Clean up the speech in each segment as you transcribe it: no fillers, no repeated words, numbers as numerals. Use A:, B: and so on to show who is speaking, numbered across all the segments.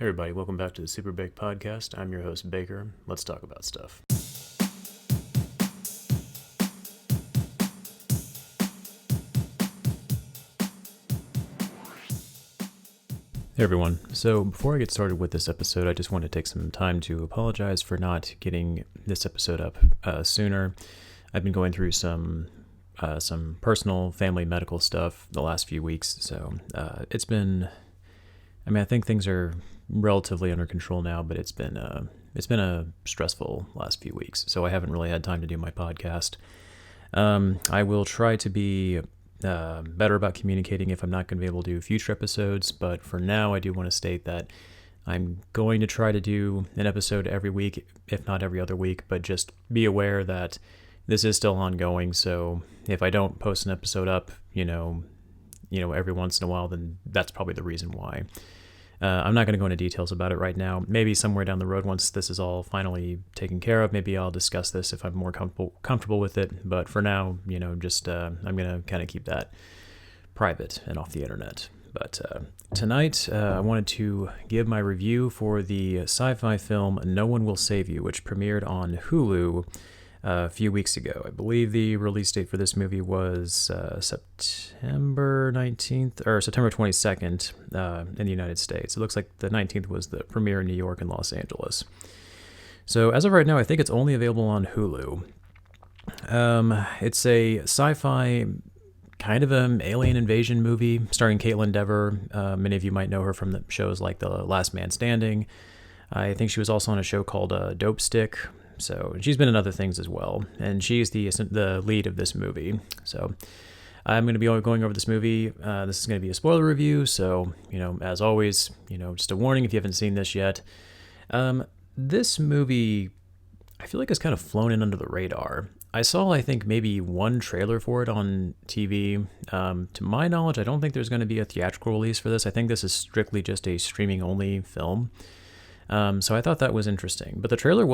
A: Hey everybody, welcome back to the SuperBake podcast. I'm your host, Baker. Let's talk about stuff. Hey everyone. So before I get started with this episode, I just want to take some time to apologize for not getting this episode up sooner. I've been going through some personal family medical stuff the last few weeks, so I think things are relatively under control now, but it's been a stressful last few weeks, so I haven't really had time to do my podcast. I will try to be better about communicating if I'm not going to be able to do future episodes, but for now I do want to state that I'm going to try to do an episode every week, if not every other week, but just be aware that this is still ongoing, so if I don't post an episode up, every once in a while, then that's probably the reason why. I'm not going to go into details about it right now. Maybe somewhere down the road, once this is all finally taken care of, maybe I'll discuss this if I'm more comfortable with it. But for now, I'm going to kind of keep that private and off the internet. But tonight, I wanted to give my review for the sci-fi film No One Will Save You, which premiered on Hulu a few weeks ago. I believe the release date for this movie was September 19th or September 22nd in the United States. It looks like the 19th was the premiere in New York and Los Angeles. So as of right now, I think it's only available on Hulu. It's a sci-fi kind of an alien invasion movie starring Kaitlyn Dever. Many of you might know her from the shows like The Last Man Standing. I think she was also on a show called Dope Stick. So she's been in other things as well, and she's the lead of this movie. So I'm going to be going over this movie. This is going to be a spoiler review, so as always, just a warning if you haven't seen this yet. This movie, I feel like it's kind of flown in under the radar. I saw, I think, maybe one trailer for it on TV. To my knowledge, I don't think there's going to be a theatrical release for this. I think this is strictly just a streaming-only film. So I thought that was interesting, but the trailer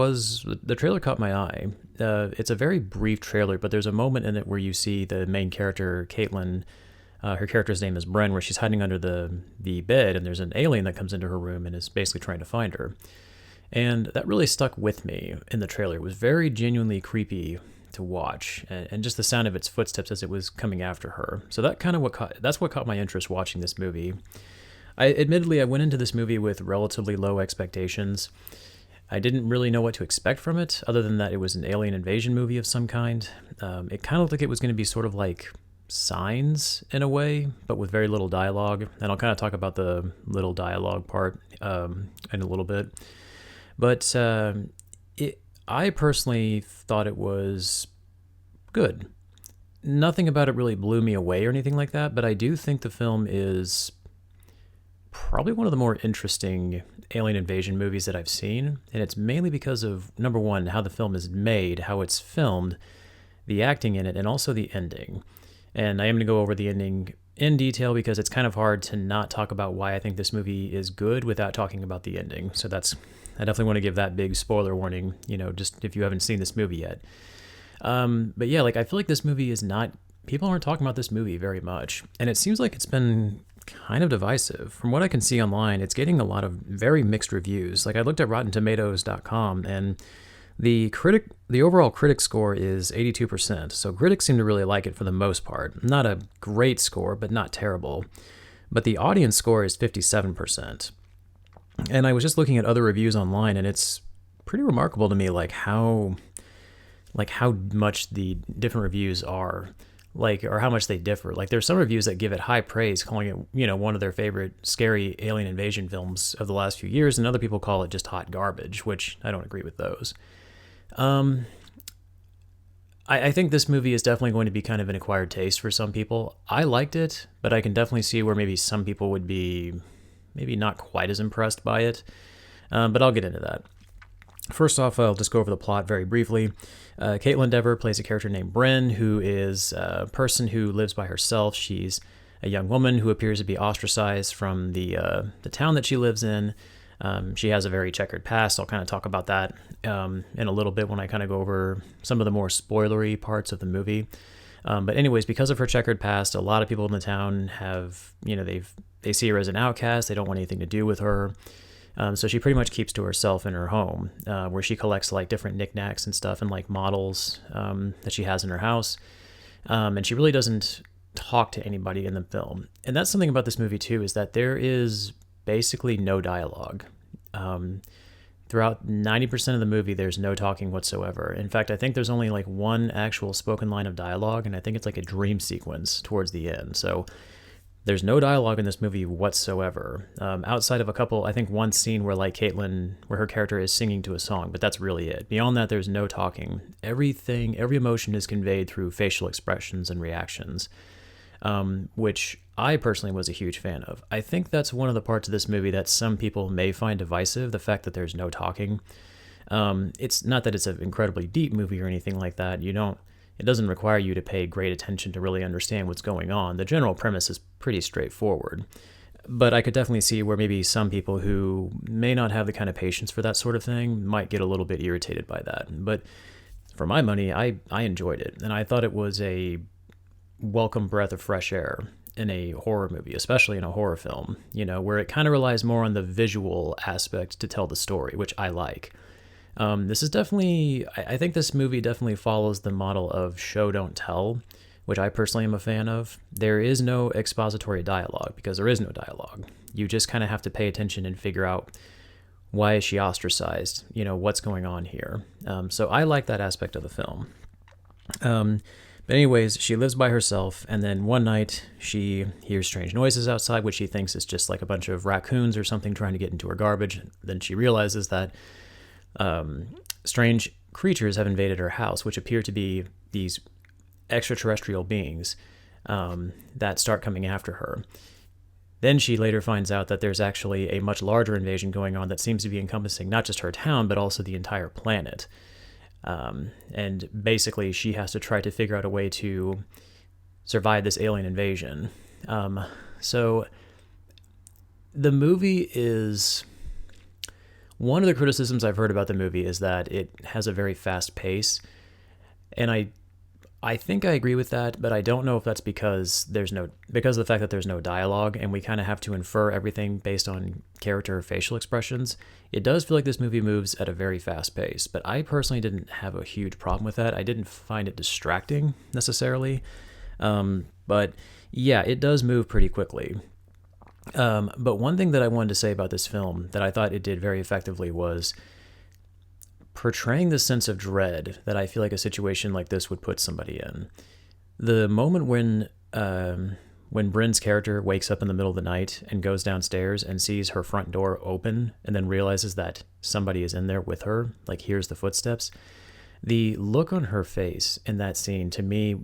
A: caught my eye. It's a very brief trailer, but there's a moment in it where you see the main character, Kaitlyn, her character's name is Bren, where she's hiding under the bed, and there's an alien that comes into her room and is basically trying to find her. And that really stuck with me in the trailer. It was very genuinely creepy to watch, and just the sound of its footsteps as it was coming after her. So that's what caught my interest watching this movie. I went into this movie with relatively low expectations. I didn't really know what to expect from it, other than that it was an alien invasion movie of some kind. It kind of looked like it was going to be sort of like Signs in a way, but with very little dialogue. And I'll kind of talk about the little dialogue part in a little bit. But I personally thought it was good. Nothing about it really blew me away or anything like that, but I do think the film is probably one of the more interesting alien invasion movies that I've seen, and it's mainly because of, number one, how the film is made, how it's filmed, the acting in it, and also the ending. And I am going to go over the ending in detail because it's kind of hard to not talk about why I think this movie is good without talking about the ending. So I definitely want to give that big spoiler warning, just if you haven't seen this movie yet. But yeah, I feel like this movie people aren't talking about this movie very much, and it seems like it's been kind of divisive. From what I can see online, it's getting a lot of very mixed reviews. I looked at RottenTomatoes.com, and the overall critic score is 82%. So critics seem to really like it for the most part. Not a great score, but not terrible. But the audience score is 57%. And I was just looking at other reviews online, and it's pretty remarkable to me, how much the different reviews are. Or how much they differ. There's some reviews that give it high praise, calling it, one of their favorite scary alien invasion films of the last few years, and other people call it just hot garbage, which I don't agree with those. I think this movie is definitely going to be kind of an acquired taste for some people. I liked it, but I can definitely see where maybe some people would be maybe not quite as impressed by it, but I'll get into that. First off, I'll just go over the plot very briefly. Kaitlyn Dever plays a character named Bren, who is a person who lives by herself. She's a young woman who appears to be ostracized from the town that she lives in. She has a very checkered past. I'll kind of talk about that in a little bit when I kind of go over some of the more spoilery parts of the movie. But anyways, because of her checkered past, a lot of people in the town have, they see her as an outcast. They don't want anything to do with her. So she pretty much keeps to herself in her home, where she collects like different knickknacks and stuff and like models that she has in her house. And she really doesn't talk to anybody in the film. And that's something about this movie too, is that there is basically no dialogue. Throughout 90% of the movie, there's no talking whatsoever. In fact, I think there's only like one actual spoken line of dialogue, and I think it's like a dream sequence towards the end. So there's no dialogue in this movie whatsoever, outside of a couple, I think one scene where like Caitlin, where her character is singing to a song, but that's really it. Beyond that, there's no talking. Everything, every emotion is conveyed through facial expressions and reactions, which I personally was a huge fan of. I think that's one of the parts of this movie that some people may find divisive, the fact that there's no talking. It's not that it's an incredibly deep movie or anything like that. It doesn't require you to pay great attention to really understand what's going on. The general premise is pretty straightforward. But I could definitely see where maybe some people who may not have the kind of patience for that sort of thing might get a little bit irritated by that. But for my money, I enjoyed it. And I thought it was a welcome breath of fresh air in a horror movie, especially in a horror film, where it kind of relies more on the visual aspect to tell the story, which I like. This is definitely, I think this movie definitely follows the model of show, don't tell, which I personally am a fan of. There is no expository dialogue because there is no dialogue. You just kind of have to pay attention and figure out why is she ostracized, what's going on here. So I like that aspect of the film. But anyways, she lives by herself, and then one night she hears strange noises outside, which she thinks is just like a bunch of raccoons or something trying to get into her garbage. Then she realizes that strange creatures have invaded her house, which appear to be these extraterrestrial beings that start coming after her. Then she later finds out that there's actually a much larger invasion going on that seems to be encompassing not just her town, but also the entire planet. And basically she has to try to figure out a way to survive this alien invasion. So the movie is... One of the criticisms I've heard about the movie is that it has a very fast pace, and I think I agree with that, but I don't know if that's because of the fact that there's no dialogue, and we kind of have to infer everything based on character or facial expressions. It does feel like this movie moves at a very fast pace, but I personally didn't have a huge problem with that. I didn't find it distracting necessarily, but yeah, it does move pretty quickly. But one thing that I wanted to say about this film that I thought it did very effectively was portraying the sense of dread that I feel like a situation like this would put somebody in. The moment when Bren's character wakes up in the middle of the night and goes downstairs and sees her front door open and then realizes that somebody is in there with her, like hears the footsteps, the look on her face in that scene, to me,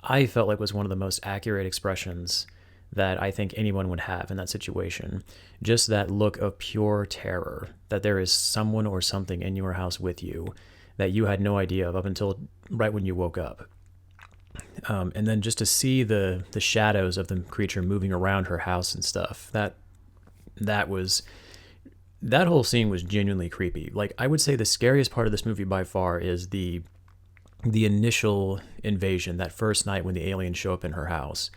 A: I felt like was one of the most accurate expressions that I think anyone would have in that situation. Just that look of pure terror, that there is someone or something in your house with you that you had no idea of up until right when you woke up. And then just to see the shadows of the creature moving around her house and stuff, that whole scene was genuinely creepy. Like, I would say the scariest part of this movie by far is the initial invasion, that first night when the aliens show up in her house.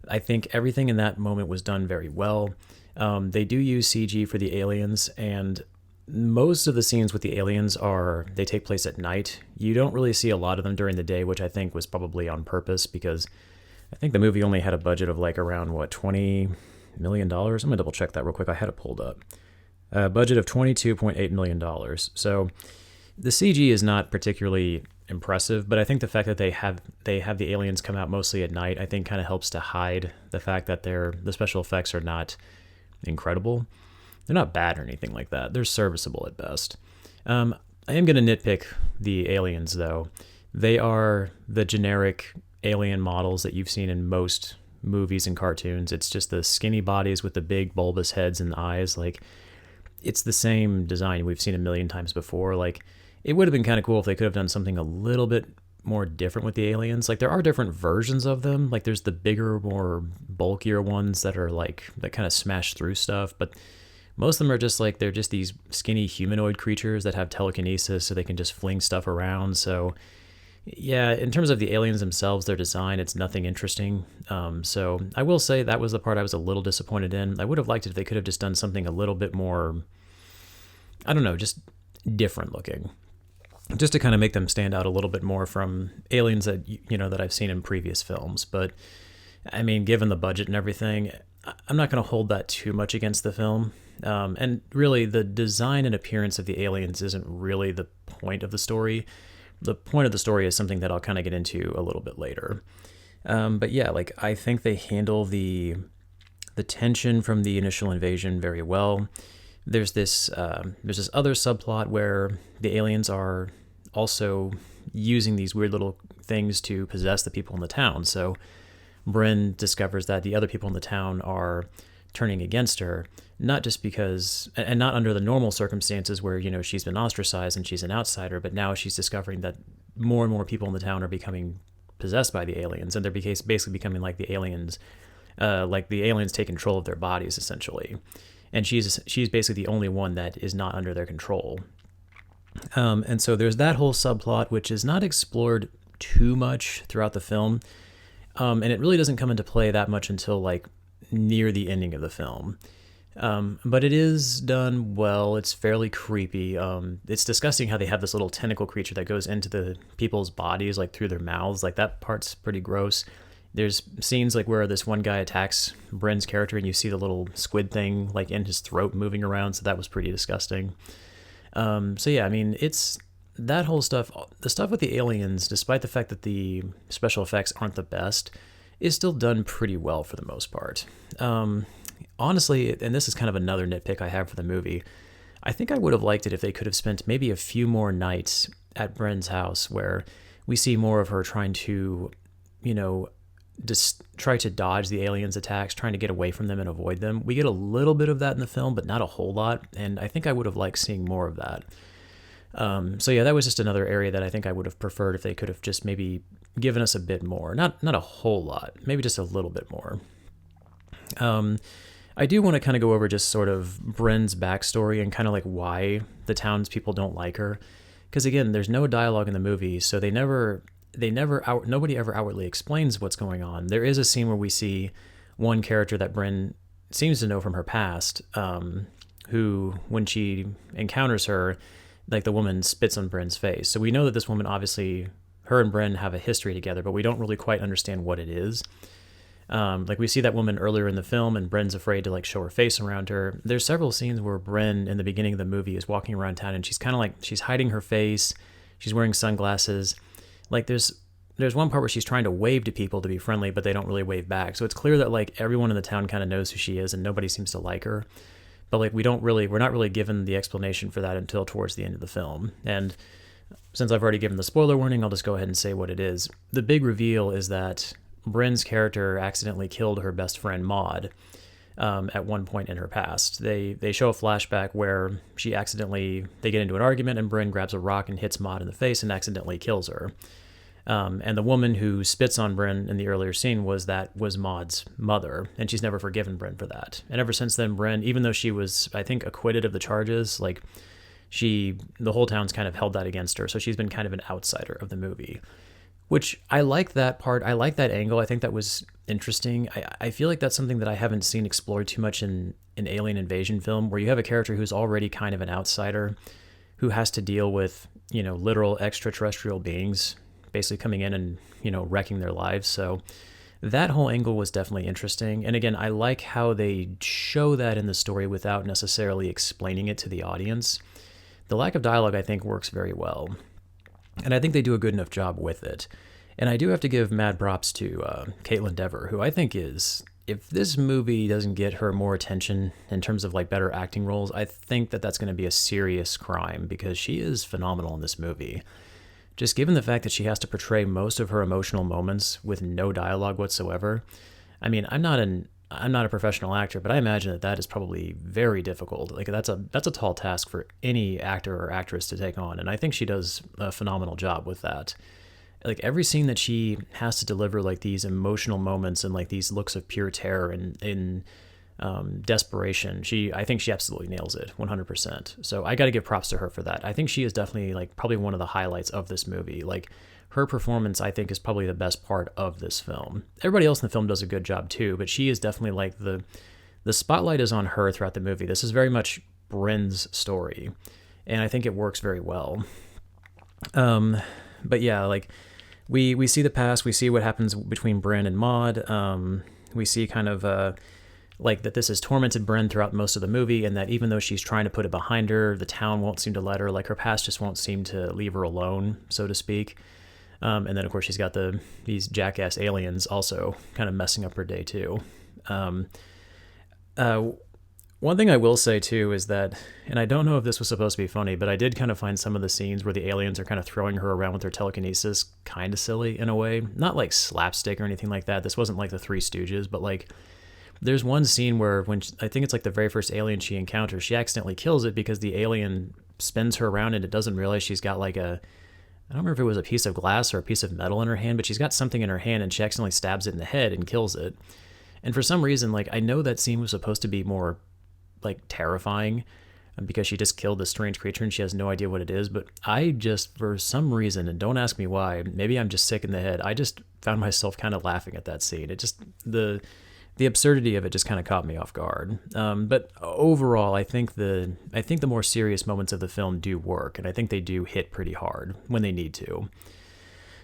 A: I think everything in that moment was done very well. They do use CG for the aliens, and most of the scenes with the aliens they take place at night. You don't really see a lot of them during the day, which I think was probably on purpose because I think the movie only had a budget of like around, $20 million? I'm going to double check that real quick. I had it pulled up. Budget of $22.8 million. So the CG is not particularly impressive, but I think the fact that they have the aliens come out mostly at night, I think kind of helps to hide the fact that the special effects are not incredible. They're not bad or anything like that. They're serviceable at best. I am going to nitpick the aliens, though. They are the generic alien models that you've seen in most movies and cartoons. It's just the skinny bodies with the big bulbous heads and eyes. Like, it's the same design we've seen a million times before. Like, it would have been kind of cool if they could have done something a little bit more different with the aliens. Like, there are different versions of them. Like, there's the bigger, more bulkier ones that are like, that kind of smash through stuff. But most of them are just like, they're just these skinny humanoid creatures that have telekinesis, so they can just fling stuff around. So yeah, in terms of the aliens themselves, their design, it's nothing interesting. So I will say that was the part I was a little disappointed in. I would have liked it if they could have just done something a little bit more I don't know, just different looking, just to kind of make them stand out a little bit more from aliens that that I've seen in previous films. But I mean, given the budget and everything, I'm not going to hold that too much against the film. And really, the design and appearance of the aliens isn't really the point of the story. The point of the story is something that I'll kind of get into a little bit later. But yeah, like I think they handle the tension from the initial invasion very well. There's this other subplot where the aliens are also using these weird little things to possess the people in the town. So Bren discovers that the other people in the town are turning against her, not just because, and not under the normal circumstances where, she's been ostracized and she's an outsider, but now she's discovering that more and more people in the town are becoming possessed by the aliens, and they're basically becoming like the aliens take control of their bodies, essentially. And she's basically the only one that is not under their control. And so there's that whole subplot, which is not explored too much throughout the film. And it really doesn't come into play that much until like near the ending of the film. But it is done well. It's fairly creepy. It's disgusting how they have this little tentacle creature that goes into the people's bodies, like through their mouths. Like that part's pretty gross. There's scenes like where this one guy attacks Bren's character and you see the little squid thing like in his throat moving around. So that was pretty disgusting. So yeah, I mean, it's that whole stuff, the stuff with the aliens, despite the fact that the special effects aren't the best, is still done pretty well for the most part. Honestly, and this is kind of another nitpick I have for the movie, I think I would have liked it if they could have spent maybe a few more nights at Bren's house where we see more of her trying to, just try to dodge the aliens' attacks, trying to get away from them and avoid them. We get a little bit of that in the film, but not a whole lot, and I think I would have liked seeing more of that. So yeah, that was just another area that I think I would have preferred if they could have just maybe given us a bit more. Not a whole lot, maybe just a little bit more. I do want to kind of go over just sort of Bren'S backstory and kind of like why the townspeople don't like her. Because again, there's no dialogue in the movie, so nobody ever outwardly explains what's going on. There is a scene where we see one character that Bren seems to know from her past, who, when she encounters her, like the woman spits on Bren's face. So we know that this woman, obviously, her and Bren have a history together, but we don't really quite understand what it is. Like we see that woman earlier in the film and Bren's afraid to like show her face around her. There's several scenes where Bren in the beginning of the movie is walking around town and she's kind of like, she's hiding her face. She's wearing sunglasses. Like there's one part where she's trying to wave to people to be friendly, but they don't really wave back. So it's clear that like everyone in the town kind of knows who she is and nobody seems to like her. But like we're not really given the explanation for that until towards the end of the film. And since I've already given the spoiler warning, I'll just go ahead and say what it is. The big reveal is that Bren's character accidentally killed her best friend Maud at one point in her past. They show a flashback where they get into an argument and Bren grabs a rock and hits Maud in the face and accidentally kills her. And the woman who spits on Bren in the earlier scene was Maud's mother, and she's never forgiven Bren for that. And ever since then, Bren, even though she was, I think, acquitted of the charges, like the whole town's kind of held that against her, so she's been kind of an outsider of the movie. Which I like that part. I like that angle. I think that was interesting. I feel like that's something that I haven't seen explored too much in an alien invasion film, where you have a character who's already kind of an outsider, who has to deal with, literal extraterrestrial beings basically coming in and, wrecking their lives. So that whole angle was definitely interesting. And again, I like how they show that in the story without necessarily explaining it to the audience. The lack of dialogue, I think, works very well. And I think they do a good enough job with it. And I do have to give mad props to Caitlin Dever, who I think is, if this movie doesn't get her more attention in terms of like better acting roles, I think that that's going to be a serious crime, because she is phenomenal in this movie. Just given the fact that she has to portray most of her emotional moments with no dialogue whatsoever. I mean, I'm not a professional actor, but I imagine that is probably very difficult. Like that's a tall task for any actor or actress to take on, and I think she does a phenomenal job with that. Like every scene that she has to deliver like these emotional moments and like these looks of pure terror and desperation, I think she absolutely nails it 100%. So I got to give props to her for that. I think she is definitely like probably one of the highlights of this movie. Like her performance, I think, is probably the best part of this film. Everybody else in the film does a good job too, but she is definitely like the spotlight is on her throughout the movie. This is very much Bren'S story, and I think it works very well. But yeah, like we see the past, we see what happens between Bren and Maud. We see kind of like that this has tormented Bren throughout most of the movie, and that even though she's trying to put it behind her, the town won't seem to let her. Like her past just won't seem to leave her alone, so to speak. And then of course she's got these jackass aliens also kind of messing up her day too. One thing I will say too is that, and I don't know if this was supposed to be funny, but I did kind of find some of the scenes where the aliens are kind of throwing her around with their telekinesis kind of silly in a way. Not like slapstick or anything like that. This wasn't like the Three Stooges, but like there's one scene where I think it's like the very first alien she encounters, she accidentally kills it because the alien spins her around and it doesn't realize she's got like I don't remember if it was a piece of glass or a piece of metal in her hand, but she's got something in her hand and she accidentally stabs it in the head and kills it. And for some reason, like I know that scene was supposed to be more like terrifying because she just killed this strange creature and she has no idea what it is, but I just, for some reason, and don't ask me why, maybe I'm just sick in the head, I just found myself kind of laughing at that scene. It just, the absurdity of it just kind of caught me off guard. But overall, I think the more serious moments of the film do work, and I think they do hit pretty hard when they need to.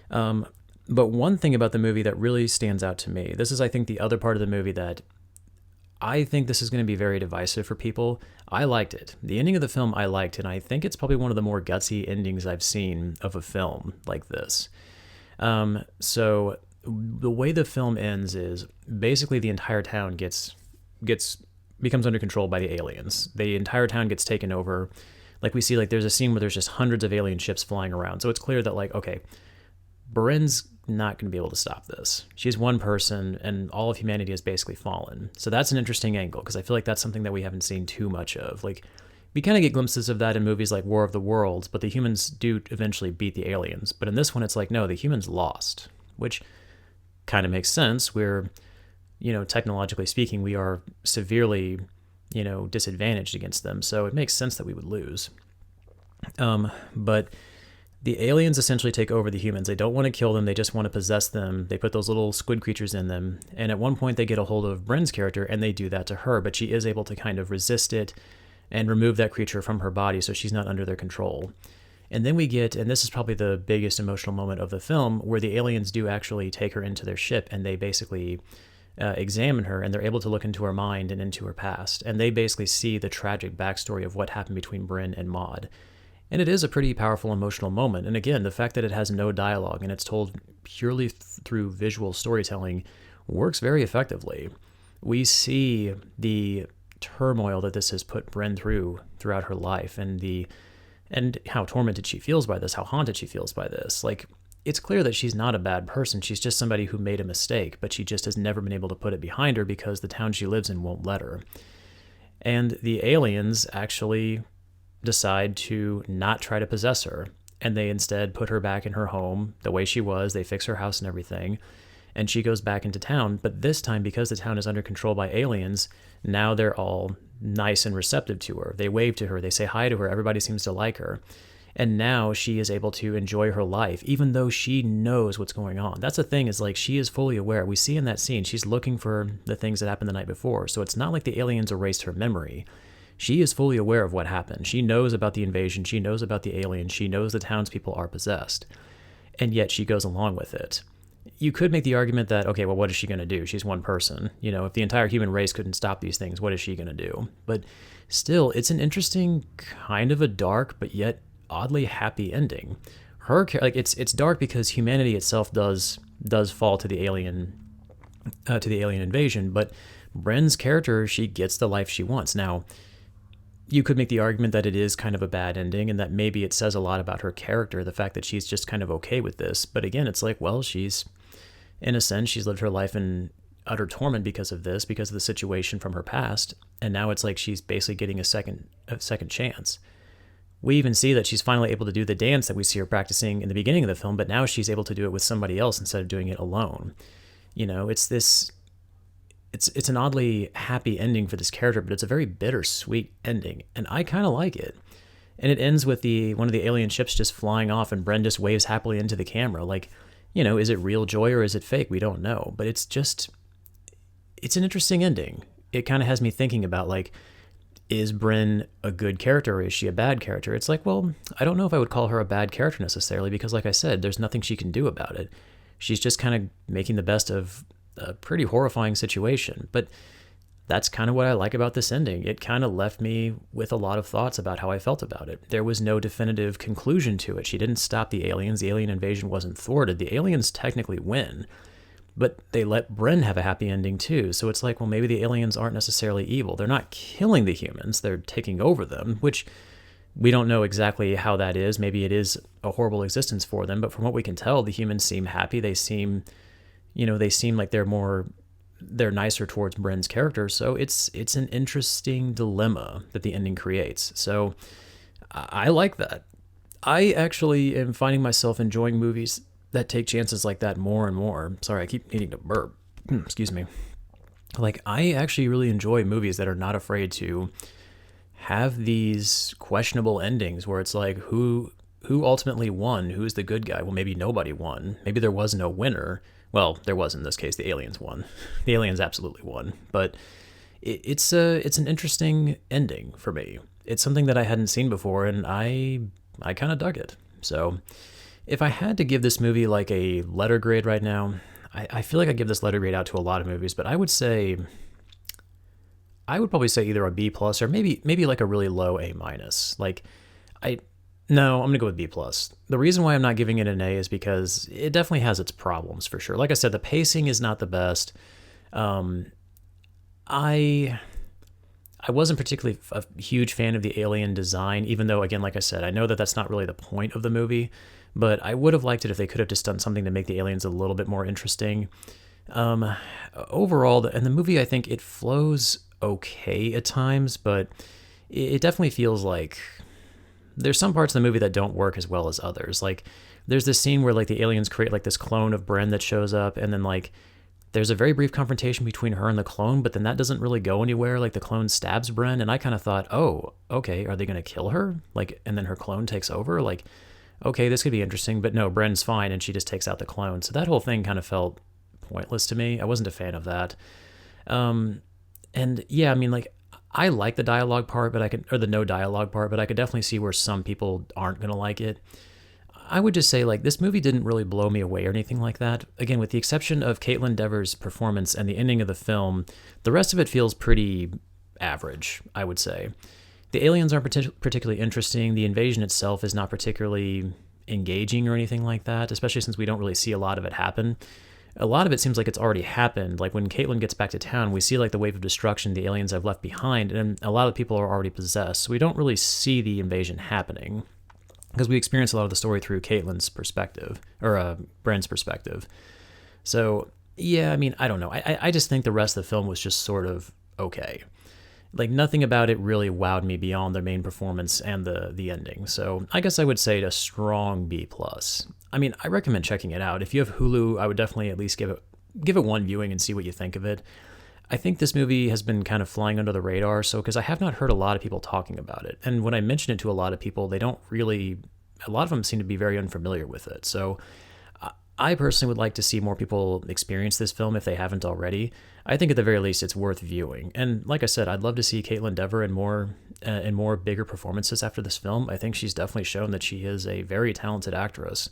A: But one thing about the movie that really stands out to me, this is, I think, the other part of the movie that I think this is going to be very divisive for people. I liked it. The ending of the film I liked, and I think it's probably one of the more gutsy endings I've seen of a film like this. So the way the film ends is basically the entire town becomes under control by the aliens. The entire town gets taken over. Like we see, like there's a scene where there's just hundreds of alien ships flying around. So it's clear that like, okay, Bren's not going to be able to stop this. She's one person and all of humanity has basically fallen. So that's an interesting angle because I feel like that's something that we haven't seen too much of. Like we kind of get glimpses of that in movies like War of the Worlds, but the humans do eventually beat the aliens. But in this one, it's like, no, the humans lost, which kind of makes sense. We're, technologically speaking, we are severely, disadvantaged against them. So it makes sense that we would lose. But the aliens essentially take over the humans. They don't want to kill them. They just want to possess them. They put those little squid creatures in them. And at one point they get a hold of Bren's character and they do that to her, but she is able to kind of resist it and remove that creature from her body so she's not under their control. And then we get, and this is probably the biggest emotional moment of the film, where the aliens do actually take her into their ship and they basically examine her and they're able to look into her mind and into her past. And they basically see the tragic backstory of what happened between Bren and Maud. And it is a pretty powerful emotional moment. And again, the fact that it has no dialogue and it's told purely through visual storytelling works very effectively. We see the turmoil that this has put Bren throughout her life and how tormented she feels by this, how haunted she feels by this. Like, it's clear that she's not a bad person. She's just somebody who made a mistake, but she just has never been able to put it behind her because the town she lives in won't let her. And the aliens actually decide to not try to possess her, and they instead put her back in her home the way she was. They fix her house and everything, and she goes back into town. But this time, because the town is under control by aliens, now they're all nice and receptive to her. They wave to her, they say hi to her, everybody seems to like her. And now she is able to enjoy her life, even though she knows what's going on. That's the thing, is like she is fully aware. We see in that scene, she's looking for the things that happened the night before. So it's not like the aliens erased her memory. She is fully aware of what happened. She knows about the invasion. She knows about the aliens. She knows the townspeople are possessed. And yet she goes along with it. You could make the argument that, okay, well, what is she going to do? She's one person. If the entire human race couldn't stop these things, what is she going to do? But still, it's an interesting, kind of a dark, but yet oddly happy ending. It's dark because humanity itself does fall to the alien invasion, but Bren's character, she gets the life she wants. Now, you could make the argument that it is kind of a bad ending and that maybe it says a lot about her character, the fact that she's just kind of okay with this. But again, it's like, well, she's, in a sense, she's lived her life in utter torment because of this, because of the situation from her past. And now it's like she's basically getting a second chance. We even see that she's finally able to do the dance that we see her practicing in the beginning of the film, but now she's able to do it with somebody else instead of doing it alone. It's an oddly happy ending for this character, but it's a very bittersweet ending, and I kind of like it. And it ends with one of the alien ships just flying off, and Bren just waves happily into the camera. Like, is it real joy or is it fake? We don't know, but it's an interesting ending. It kind of has me thinking about, like, is Bren a good character or is she a bad character? It's like, well, I don't know if I would call her a bad character necessarily because, like I said, there's nothing she can do about it. She's just kind of making the best of a pretty horrifying situation. But that's kind of what I like about this ending. It kind of left me with a lot of thoughts about how I felt about it. There was no definitive conclusion to it. She didn't stop the aliens. The alien invasion wasn't thwarted. The aliens technically win. But they let Bren have a happy ending too. So it's like, well, maybe the aliens aren't necessarily evil. They're not killing the humans. They're taking over them, which we don't know exactly how that is. Maybe it is a horrible existence for them. But from what we can tell, the humans seem happy. They seem like they're nicer towards Bren's character. So it's an interesting dilemma that the ending creates. So I like that. I actually am finding myself enjoying movies that take chances like that more and more. Sorry, I keep needing to burp. Excuse me. Like, I actually really enjoy movies that are not afraid to have these questionable endings where it's like, who ultimately won? Who's the good guy? Well, maybe nobody won. Maybe there was no winner. Well, there was in this case. The aliens won. The aliens absolutely won. But it's an interesting ending for me. It's something that I hadn't seen before, and I kind of dug it. So if I had to give this movie like a letter grade right now, I feel like I give this letter grade out to a lot of movies, but I would probably say either a B plus or maybe like a really low A minus. I'm gonna go with B plus. The reason why I'm not giving it an A is because it definitely has its problems for sure. Like I said, the pacing is not the best. I wasn't particularly a huge fan of the alien design, even though, again, like I said, I know that that's not really the point of the movie. But I would have liked it if they could have just done something to make the aliens a little bit more interesting. Overall, and the movie, I think it flows okay at times, but it definitely feels like there's some parts of the movie that don't work as well as others. Like, there's this scene where like the aliens create like this clone of Bren that shows up, and then like there's a very brief confrontation between her and the clone, but then that doesn't really go anywhere. Like, the clone stabs Bren, and I kind of thought, oh, okay, are they going to kill her? Like, and then her clone takes over? Like, okay, this could be interesting, but no, Bren's fine, and she just takes out the clone. So that whole thing kind of felt pointless to me. I wasn't a fan of that. And yeah, I mean, like, I like the dialogue part, or the no dialogue part, but I could definitely see where some people aren't going to like it. I would just say, like, this movie didn't really blow me away or anything like that. Again, with the exception of Caitlin Dever's performance and the ending of the film, the rest of it feels pretty average, I would say. The aliens aren't particularly interesting. The invasion itself is not particularly engaging or anything like that, especially since we don't really see a lot of it happen. A lot of it seems like it's already happened. Like, when Caitlin gets back to town, we see like the wave of destruction the aliens have left behind, and a lot of people are already possessed. So we don't really see the invasion happening because we experience a lot of the story through Caitlin's perspective, or Bren's perspective. So yeah, I mean, I don't know. I just think the rest of the film was just sort of okay. Like, nothing about it really wowed me beyond their main performance and the ending. So I guess I would say a strong B+. I mean, I recommend checking it out. If you have Hulu, I would definitely at least give it one viewing and see what you think of it. I think this movie has been kind of flying under the radar, because I have not heard a lot of people talking about it. And when I mention it to a lot of people, a lot of them seem to be very unfamiliar with it. So I personally would like to see more people experience this film if they haven't already. I think at the very least it's worth viewing. And like I said, I'd love to see Caitlin Dever in more bigger performances after this film. I think she's definitely shown that she is a very talented actress.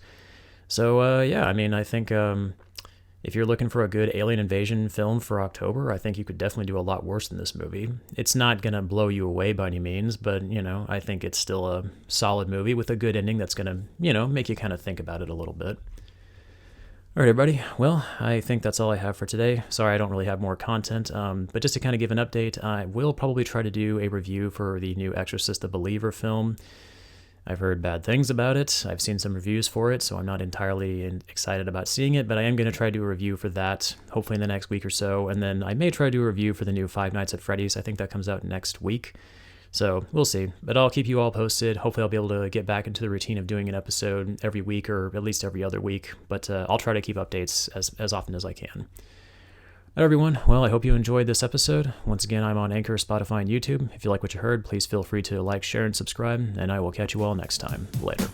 A: So yeah, I mean, I think if you're looking for a good alien invasion film for October, I think you could definitely do a lot worse than this movie. It's not going to blow you away by any means, but, I think it's still a solid movie with a good ending that's going to, make you kind of think about it a little bit. All right, everybody. Well, I think that's all I have for today. Sorry, I don't really have more content, but just to kind of give an update, I will probably try to do a review for the new Exorcist the Believer film. I've heard bad things about it. I've seen some reviews for it, so I'm not entirely excited about seeing it, but I am going to try to do a review for that, hopefully in the next week or so, and then I may try to do a review for the new Five Nights at Freddy's. I think that comes out next week. So we'll see, but I'll keep you all posted. Hopefully I'll be able to get back into the routine of doing an episode every week or at least every other week, but I'll try to keep updates as often as I can. All right, everyone. Well, I hope you enjoyed this episode. Once again, I'm on Anchor, Spotify, and YouTube. If you like what you heard, please feel free to like, share, and subscribe, and I will catch you all next time. Later.